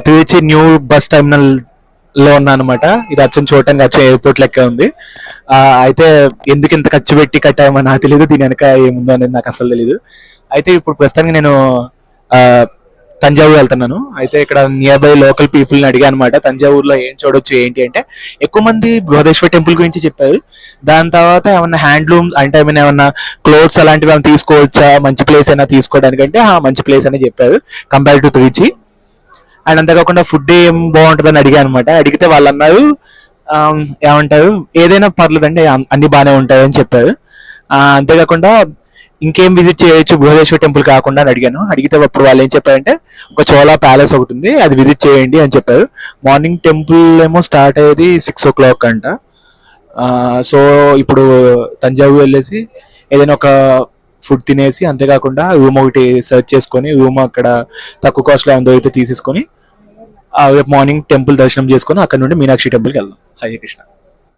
Trichy new bus terminal లో ఉన్నా అనమాట. ఇది అచ్చం చూడటానికి అచ్చం ఎయిర్పోర్ట్ లెక్క ఉంది. అయితే ఎందుకు ఇంత ఖర్చు పెట్టి కట్టామో నాకు తెలియదు, దీని వెనక ఏముందో అనేది నాకు అసలు తెలియదు. అయితే ఇప్పుడు ప్రస్తుతానికి నేను ఆ, తంజావూరు వెళ్తున్నాను. అయితే ఇక్కడ నియర్ బై లోకల్ పీపుల్ని అడిగాను అనమాట, తంజావూరులో ఏం చూడొచ్చు ఏంటి అంటే. ఎక్కువ మంది బృహదేశ్వర టెంపుల్ గురించి చెప్పారు. దాని తర్వాత ఏమన్నా హ్యాండ్లూమ్ అంటే ఏమన్నా క్లోత్స్ అలాంటివి ఏమైనా తీసుకోవచ్చా, మంచి ప్లేస్ అయినా తీసుకోవడానికంటే మంచి ప్లేస్ అని చెప్పారు కంపేర్ టు త్రిచి. అండ్ అంతేకాకుండా ఫుడ్ ఏం బాగుంటుందని అడిగా అనమాట. అడిగితే వాళ్ళు అన్నారు ఏమంటారు, ఏదైనా పర్లేదండి, అన్ని బాగానే ఉంటాయి అని చెప్పారు. అంతేకాకుండా ఇంకేం విజిట్ చేయొచ్చు బృహదేశ్వర టెంపుల్ కాకుండా అని అడిగాను. అడిగితే అప్పుడు వాళ్ళు ఏం చెప్పారంటే ఒక చోళా ప్యాలెస్ ఒకటి ఉంది, అది విజిట్ చేయండి అని చెప్పారు. మార్నింగ్ టెంపుల్ ఏమో స్టార్ట్ అయ్యేది 6 o'clock అంట. సో ఇప్పుడు తంజావూరు వెళ్ళేసి ఏదైనా ఒక ఫుడ్ తినేసి, అంతేకాకుండా రూమ్ ఒకటి సెర్చ్ చేసుకొని రూమ్ అక్కడ తక్కువ కాస్ట్లో ఏమైనా దొరికితే తీసేసుకొని రేపు మార్నింగ్ టెంపుల్ దర్శనం చేసుకొని అక్కడ నుండి మీనాక్షి టెంపుల్కి వెళ్దాం. హరే కృష్ణ.